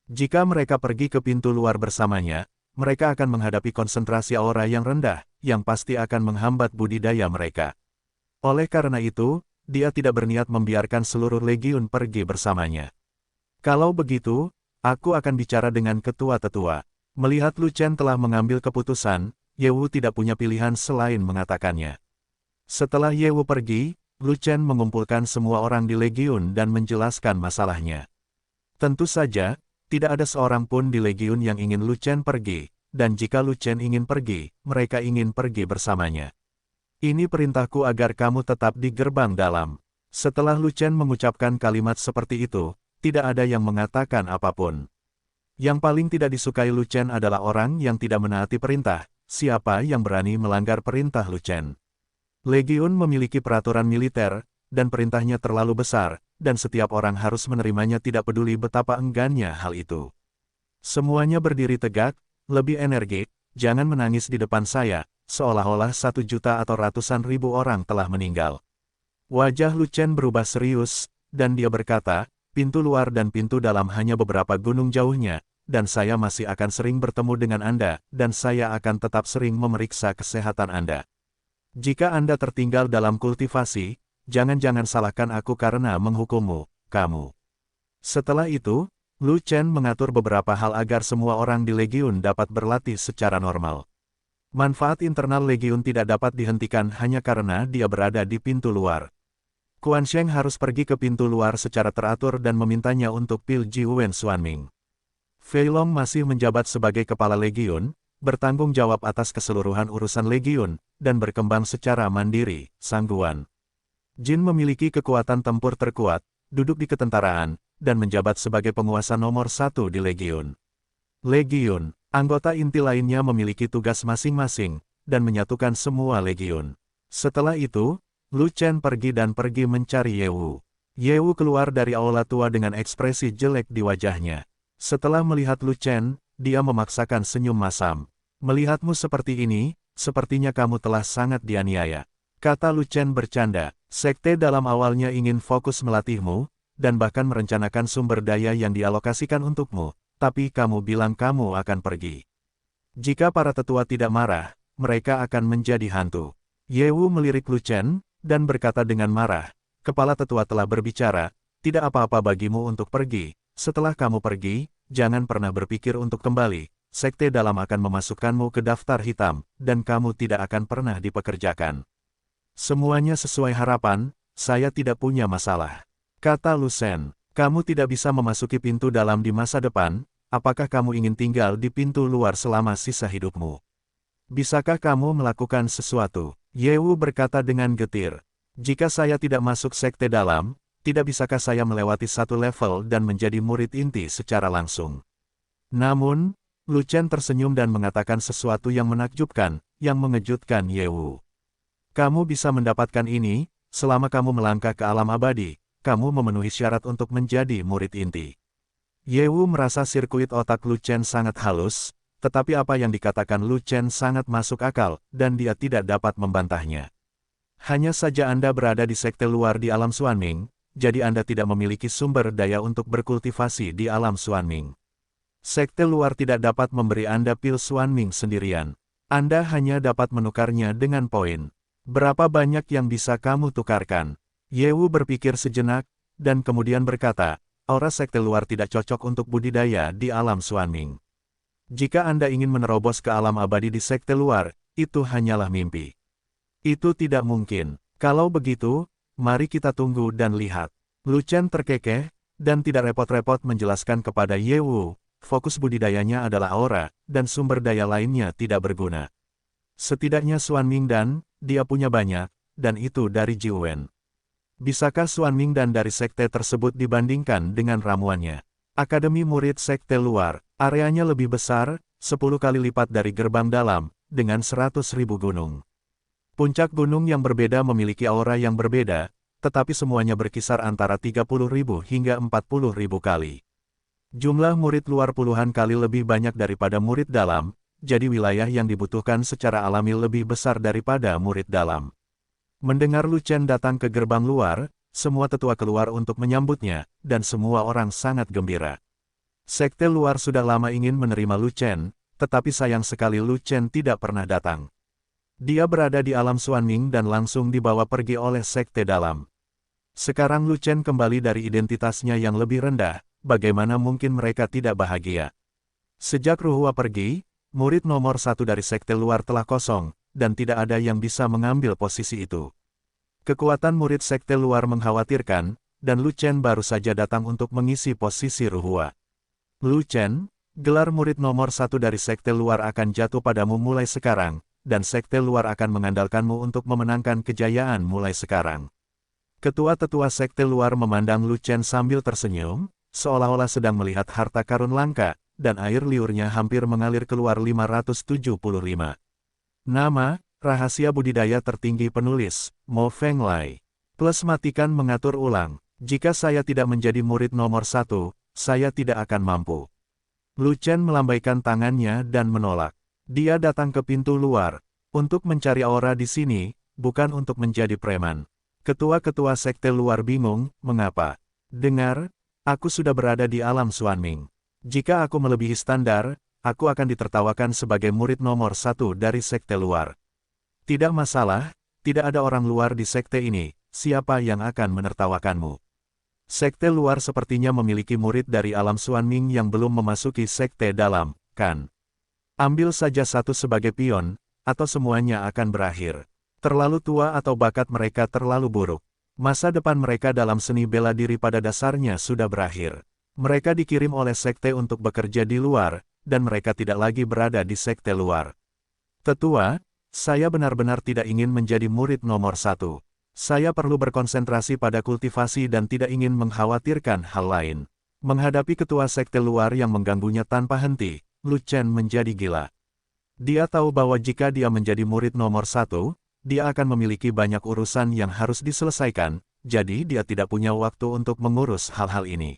Jika mereka pergi ke pintu luar bersamanya, mereka akan menghadapi konsentrasi aura yang rendah, yang pasti akan menghambat budidaya mereka. Oleh karena itu, dia tidak berniat membiarkan seluruh Legion pergi bersamanya. Kalau begitu, aku akan bicara dengan ketua tetua. Melihat Lu Chen telah mengambil keputusan, Ye Wu tidak punya pilihan selain mengatakannya. Setelah Ye Wu pergi, Lu Chen mengumpulkan semua orang di Legion dan menjelaskan masalahnya. Tentu saja, tidak ada seorang pun di Legion yang ingin Lu Chen pergi, dan jika Lu Chen ingin pergi, mereka ingin pergi bersamanya. Ini perintahku agar kamu tetap di gerbang dalam. Setelah Lu Chen mengucapkan kalimat seperti itu, tidak ada yang mengatakan apapun. Yang paling tidak disukai Lu Chen adalah orang yang tidak menaati perintah. Siapa yang berani melanggar perintah Lu Chen? Legion memiliki peraturan militer, dan perintahnya terlalu besar, dan setiap orang harus menerimanya tidak peduli betapa enggannya hal itu. Semuanya berdiri tegak, lebih energik, jangan menangis di depan saya, seolah-olah 1 juta atau ratusan ribu orang telah meninggal. Wajah Lu Chen berubah serius, dan dia berkata, pintu luar dan pintu dalam hanya beberapa gunung jauhnya, dan saya masih akan sering bertemu dengan Anda, dan saya akan tetap sering memeriksa kesehatan Anda. Jika Anda tertinggal dalam kultivasi, jangan-jangan salahkan aku karena menghukummu, kamu. Setelah itu, Lu Chen mengatur beberapa hal agar semua orang di Legion dapat berlatih secara normal. Manfaat internal Legion tidak dapat dihentikan hanya karena dia berada di pintu luar. Quan Sheng harus pergi ke pintu luar secara teratur dan memintanya untuk pil Jiwen Xuanming. Fei Long masih menjabat sebagai kepala Legion, bertanggung jawab atas keseluruhan urusan Legion, dan berkembang secara mandiri, sangguan. Jin memiliki kekuatan tempur terkuat, duduk di ketentaraan, dan menjabat sebagai penguasa nomor 1 di Legion. Legion, anggota inti lainnya memiliki tugas masing-masing, dan menyatukan semua Legion. Setelah itu, Lu Chen pergi mencari Ye Wu. Ye Wu keluar dari aula tua dengan ekspresi jelek di wajahnya. Setelah melihat Lu Chen, dia memaksakan senyum masam. Melihatmu seperti ini, sepertinya kamu telah sangat dianiaya. Kata Lu Chen bercanda, sekte dalam awalnya ingin fokus melatihmu, dan bahkan merencanakan sumber daya yang dialokasikan untukmu, tapi kamu bilang kamu akan pergi. Jika para tetua tidak marah, mereka akan menjadi hantu. Ye Wu melirik Lu Chen, dan berkata dengan marah, kepala tetua telah berbicara, tidak apa-apa bagimu untuk pergi, setelah kamu pergi, jangan pernah berpikir untuk kembali, sekte dalam akan memasukkanmu ke daftar hitam, dan kamu tidak akan pernah dipekerjakan. Semuanya sesuai harapan, saya tidak punya masalah. Kata Lu Chen, kamu tidak bisa memasuki pintu dalam di masa depan, apakah kamu ingin tinggal di pintu luar selama sisa hidupmu? Bisakah kamu melakukan sesuatu? Ye Wu berkata dengan getir. Jika saya tidak masuk sekte dalam, tidak bisakah saya melewati satu level dan menjadi murid inti secara langsung? Namun, Lu Chen tersenyum dan mengatakan sesuatu yang menakjubkan, yang mengejutkan Ye Wu. Kamu bisa mendapatkan ini, selama kamu melangkah ke alam abadi, kamu memenuhi syarat untuk menjadi murid inti. Ye Wu merasa sirkuit otak Lu Chen sangat halus, tetapi apa yang dikatakan Lu Chen sangat masuk akal, dan dia tidak dapat membantahnya. Hanya saja Anda berada di sekte luar di alam Xuanming, jadi Anda tidak memiliki sumber daya untuk berkultivasi di alam Xuanming. Sekte luar tidak dapat memberi Anda pil Xuanming sendirian. Anda hanya dapat menukarnya dengan poin. Berapa banyak yang bisa kamu tukarkan? Ye Wu berpikir sejenak, dan kemudian berkata, aura sekte luar tidak cocok untuk budidaya di alam Xuanming. Jika Anda ingin menerobos ke alam abadi di sekte luar, itu hanyalah mimpi. Itu tidak mungkin. Kalau begitu, mari kita tunggu dan lihat. Lu Chen terkekeh, dan tidak repot-repot menjelaskan kepada Ye Wu, fokus budidayanya adalah aura, dan sumber daya lainnya tidak berguna. Setidaknya Xuanming dan, dia punya banyak, dan itu dari Jiwen. Bisakah Xuanming dan dari sekte tersebut dibandingkan dengan ramuannya? Akademi murid sekte luar, areanya lebih besar, 10 kali lipat dari gerbang dalam, dengan 100.000 gunung. Puncak gunung yang berbeda memiliki aura yang berbeda, tetapi semuanya berkisar antara 30.000 hingga 40.000 kali. Jumlah murid luar puluhan kali lebih banyak daripada murid dalam, jadi wilayah yang dibutuhkan secara alami lebih besar daripada murid dalam. Mendengar Lu Chen datang ke gerbang luar, semua tetua keluar untuk menyambutnya, dan semua orang sangat gembira. Sekte luar sudah lama ingin menerima Lu Chen, tetapi sayang sekali Lu Chen tidak pernah datang. Dia berada di alam Xuanming dan langsung dibawa pergi oleh sekte dalam. Sekarang Lu Chen kembali dari identitasnya yang lebih rendah, bagaimana mungkin mereka tidak bahagia? Sejak Ruhua pergi, murid nomor 1 dari sekte luar telah kosong, dan tidak ada yang bisa mengambil posisi itu. Kekuatan murid sekte luar mengkhawatirkan, dan Lu Chen baru saja datang untuk mengisi posisi Ruhua. Lu Chen, gelar murid nomor 1 dari sekte luar akan jatuh padamu mulai sekarang, dan sekte luar akan mengandalkanmu untuk memenangkan kejayaan mulai sekarang. Ketua-tetua sekte luar memandang Lu Chen sambil tersenyum, seolah-olah sedang melihat harta karun langka, dan air liurnya hampir mengalir keluar 575. Nama, rahasia budidaya tertinggi penulis, Mo Fenglai. Plus matikan mengatur ulang, jika saya tidak menjadi murid nomor 1, saya tidak akan mampu. Lu Chen melambaikan tangannya dan menolak. Dia datang ke pintu luar, untuk mencari aura di sini, bukan untuk menjadi preman. Ketua-ketua sekte luar bingung, mengapa? Dengar, aku sudah berada di alam Xuanming. Jika aku melebihi standar, aku akan ditertawakan sebagai murid nomor 1 dari sekte luar. Tidak masalah, tidak ada orang luar di sekte ini, siapa yang akan menertawakanmu? Sekte luar sepertinya memiliki murid dari alam Xuanming yang belum memasuki sekte dalam, kan? Ambil saja satu sebagai pion, atau semuanya akan berakhir. Terlalu tua atau bakat mereka terlalu buruk. Masa depan mereka dalam seni bela diri pada dasarnya sudah berakhir. Mereka dikirim oleh sekte untuk bekerja di luar, dan mereka tidak lagi berada di sekte luar. Tetua, saya benar-benar tidak ingin menjadi murid nomor 1. Saya perlu berkonsentrasi pada kultivasi dan tidak ingin mengkhawatirkan hal lain. Menghadapi ketua sekte luar yang mengganggunya tanpa henti, Lu Chen menjadi gila. Dia tahu bahwa jika dia menjadi murid nomor 1, dia akan memiliki banyak urusan yang harus diselesaikan, jadi dia tidak punya waktu untuk mengurus hal-hal ini.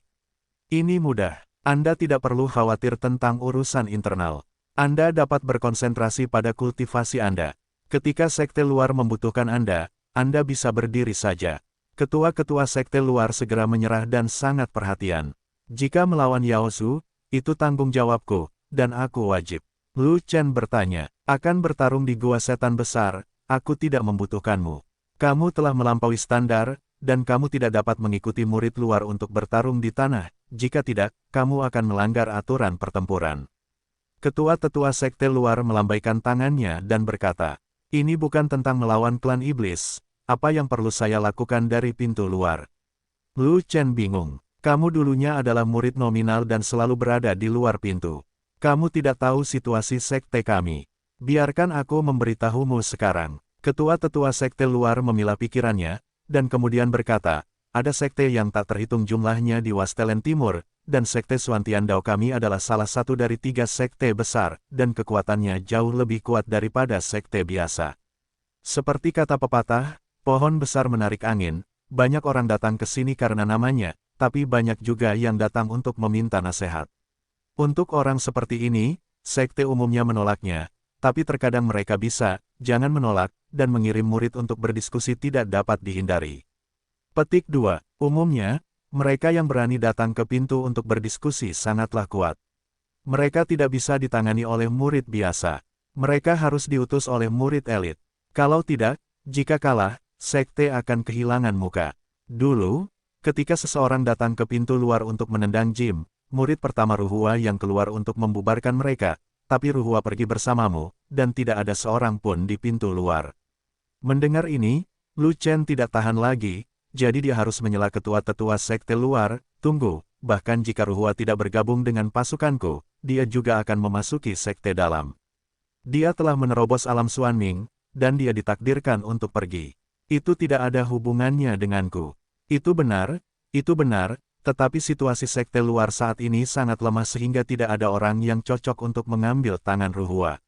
Ini mudah. Anda tidak perlu khawatir tentang urusan internal. Anda dapat berkonsentrasi pada kultivasi Anda. Ketika sekte luar membutuhkan Anda bisa berdiri saja. Ketua-ketua sekte luar segera menyerah dan sangat perhatian. Jika melawan Yao Su, itu tanggung jawabku, dan aku wajib. Lu Chen bertanya, akan bertarung di gua setan besar, aku tidak membutuhkanmu. Kamu telah melampaui standar, dan kamu tidak dapat mengikuti murid luar untuk bertarung di tanah, jika tidak, kamu akan melanggar aturan pertempuran. Ketua-tetua sekte luar melambaikan tangannya dan berkata, ini bukan tentang melawan klan iblis, apa yang perlu saya lakukan dari pintu luar? Lu Chen bingung, kamu dulunya adalah murid nominal dan selalu berada di luar pintu. Kamu tidak tahu situasi sekte kami. Biarkan aku memberitahumu sekarang. Ketua-tetua sekte luar memilah pikirannya, dan kemudian berkata, ada sekte yang tak terhitung jumlahnya di Wastelen Timur, dan sekte Xuantian Dao kami adalah salah satu dari 3 sekte besar, dan kekuatannya jauh lebih kuat daripada sekte biasa. Seperti kata pepatah, pohon besar menarik angin, banyak orang datang ke sini karena namanya, tapi banyak juga yang datang untuk meminta nasihat. Untuk orang seperti ini, sekte umumnya menolaknya, tapi terkadang mereka bisa, jangan menolak, dan mengirim murid untuk berdiskusi tidak dapat dihindari. Petik 2. Umumnya, mereka yang berani datang ke pintu untuk berdiskusi sangatlah kuat. Mereka tidak bisa ditangani oleh murid biasa. Mereka harus diutus oleh murid elit. Kalau tidak, jika kalah, sekte akan kehilangan muka. Dulu, ketika seseorang datang ke pintu luar untuk menendang Jim, murid pertama Ruhua yang keluar untuk membubarkan mereka, tapi Ruhua pergi bersamamu, dan tidak ada seorang pun di pintu luar. Mendengar ini, Lu Chen tidak tahan lagi, jadi dia harus menyela ketua-tetua sekte luar, tunggu, bahkan jika Ruhua tidak bergabung dengan pasukanku, dia juga akan memasuki sekte dalam. Dia telah menerobos alam Xuanming, dan dia ditakdirkan untuk pergi. Itu tidak ada hubungannya denganku. Itu benar, tetapi situasi sekte luar saat ini sangat lemah sehingga tidak ada orang yang cocok untuk mengambil tangan Ruhua.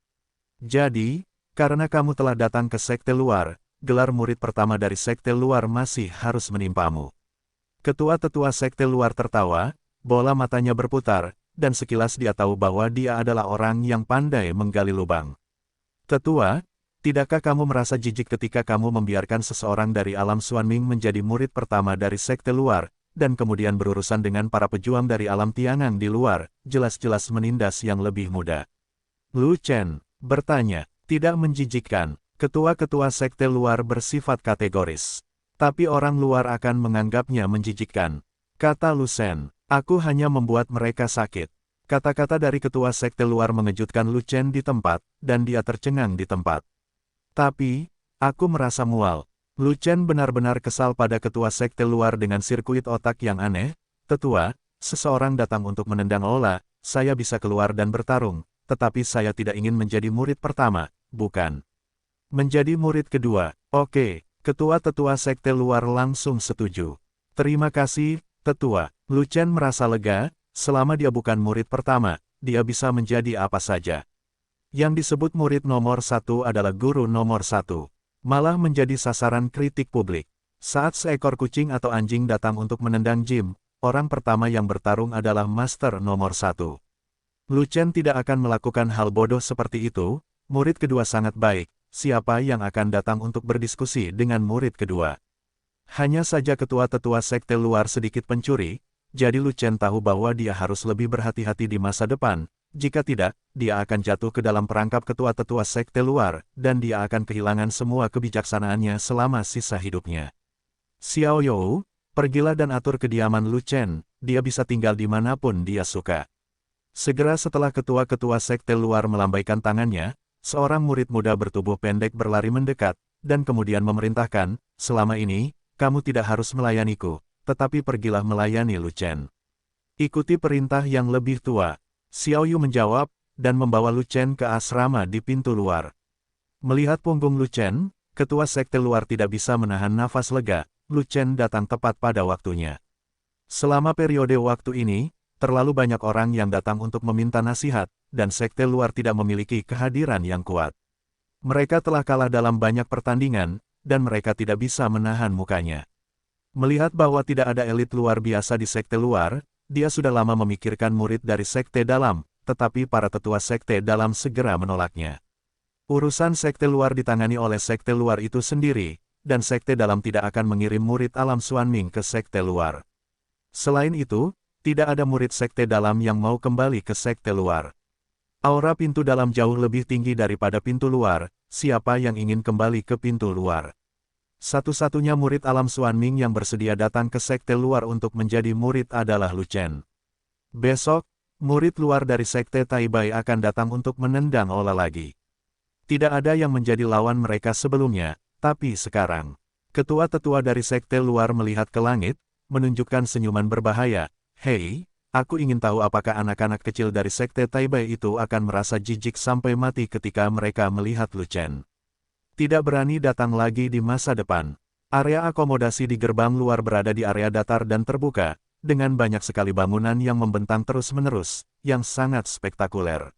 Jadi, karena kamu telah datang ke sekte luar, gelar murid pertama dari sekte luar masih harus menimpamu. Ketua-tetua sekte luar tertawa, bola matanya berputar, dan sekilas dia tahu bahwa dia adalah orang yang pandai menggali lubang. Tetua, tidakkah kamu merasa jijik ketika kamu membiarkan seseorang dari alam Xuanming menjadi murid pertama dari sekte luar, dan kemudian berurusan dengan para pejuang dari alam Tiangang di luar, jelas-jelas menindas yang lebih muda? Lu Chen bertanya. Tidak menjijikkan, ketua-ketua sekte luar bersifat kategoris. Tapi orang luar akan menganggapnya menjijikkan. Kata Lu Chen, aku hanya membuat mereka sakit. Kata-kata dari ketua sekte luar mengejutkan Lu Chen di tempat, dan dia tercengang di tempat. Tapi, aku merasa mual. Lu Chen benar-benar kesal pada ketua sekte luar dengan sirkuit otak yang aneh. Tetua, seseorang datang untuk menendang Ola, saya bisa keluar dan bertarung, tetapi saya tidak ingin menjadi murid pertama, bukan menjadi murid kedua. Oke, ketua-tetua sekte luar langsung setuju. Terima kasih, Tetua. Lu Chen merasa lega, selama dia bukan murid pertama, dia bisa menjadi apa saja. Yang disebut murid nomor 1 adalah guru nomor 1. Malah menjadi sasaran kritik publik. Saat seekor kucing atau anjing datang untuk menendang Jim, orang pertama yang bertarung adalah master nomor 1. Lu Chen tidak akan melakukan hal bodoh seperti itu. Murid kedua sangat baik, siapa yang akan datang untuk berdiskusi dengan murid kedua? Hanya saja ketua-tetua sekte luar sedikit pencuri, jadi Lu Chen tahu bahwa dia harus lebih berhati-hati di masa depan, jika tidak, dia akan jatuh ke dalam perangkap ketua-tetua sekte luar, dan dia akan kehilangan semua kebijaksanaannya selama sisa hidupnya. Xiao You, pergilah dan atur kediaman Lu Chen, dia bisa tinggal dimanapun dia suka. Segera setelah ketua-ketua sekte luar melambaikan tangannya, seorang murid muda bertubuh pendek berlari mendekat, dan kemudian memerintahkan, selama ini, kamu tidak harus melayaniku, tetapi pergilah melayani Lu Chen. Ikuti perintah yang lebih tua. Xiao Yu menjawab, dan membawa Lu Chen ke asrama di pintu luar. Melihat punggung Lu Chen, ketua sekte luar tidak bisa menahan nafas lega. Lu Chen datang tepat pada waktunya. Selama periode waktu ini, terlalu banyak orang yang datang untuk meminta nasihat, dan sekte luar tidak memiliki kehadiran yang kuat. Mereka telah kalah dalam banyak pertandingan, dan mereka tidak bisa menahan mukanya. Melihat bahwa tidak ada elit luar biasa di sekte luar, dia sudah lama memikirkan murid dari sekte dalam, tetapi para tetua sekte dalam segera menolaknya. Urusan sekte luar ditangani oleh sekte luar itu sendiri, dan sekte dalam tidak akan mengirim murid alam Xuanming ke sekte luar. Selain itu, tidak ada murid sekte dalam yang mau kembali ke sekte luar. Aura pintu dalam jauh lebih tinggi daripada pintu luar, siapa yang ingin kembali ke pintu luar? Satu-satunya murid alam Xuanming yang bersedia datang ke sekte luar untuk menjadi murid adalah Lu Chen. Besok, murid luar dari sekte Taibai akan datang untuk menendang Ola lagi. Tidak ada yang menjadi lawan mereka sebelumnya, tapi sekarang, ketua-tetua dari sekte luar melihat ke langit, menunjukkan senyuman berbahaya. Hei, aku ingin tahu apakah anak-anak kecil dari sekte Taibai itu akan merasa jijik sampai mati ketika mereka melihat Lu Chen. Tidak berani datang lagi di masa depan. Area akomodasi di gerbang luar berada di area datar dan terbuka, dengan banyak sekali bangunan yang membentang terus-menerus, yang sangat spektakuler.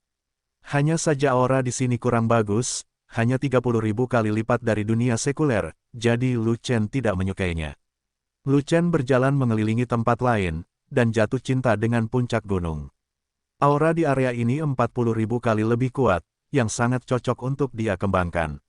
Hanya saja aura di sini kurang bagus, hanya 30.000 kali lipat dari dunia sekuler, jadi Lu Chen tidak menyukainya. Lu Chen berjalan mengelilingi tempat lain, dan jatuh cinta dengan puncak gunung. Aura di area ini 40.000 kali lebih kuat, yang sangat cocok untuk dia kembangkan.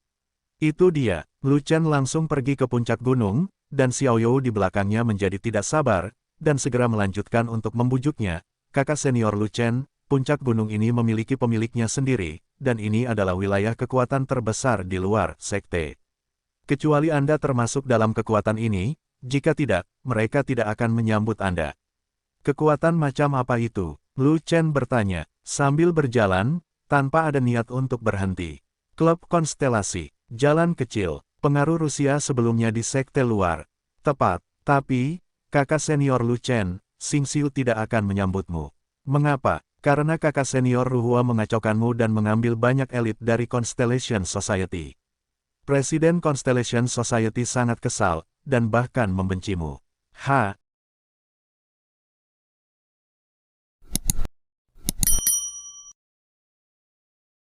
Itu dia, Lu Chen langsung pergi ke puncak gunung, dan Xiao You di belakangnya menjadi tidak sabar, dan segera melanjutkan untuk membujuknya. Kakak senior Lu Chen, puncak gunung ini memiliki pemiliknya sendiri, dan ini adalah wilayah kekuatan terbesar di luar sekte. Kecuali Anda termasuk dalam kekuatan ini, jika tidak, mereka tidak akan menyambut Anda. Kekuatan macam apa itu? Lu Chen bertanya, sambil berjalan, tanpa ada niat untuk berhenti. Klub konstelasi, jalan kecil, pengaruh Rusia sebelumnya di sekte luar. Tepat, tapi, kakak senior Lu Chen, Xing Xiu tidak akan menyambutmu. Mengapa? Karena kakak senior Ruhua mengacaukanmu dan mengambil banyak elit dari Constellation Society. Presiden Constellation Society sangat kesal, dan bahkan membencimu.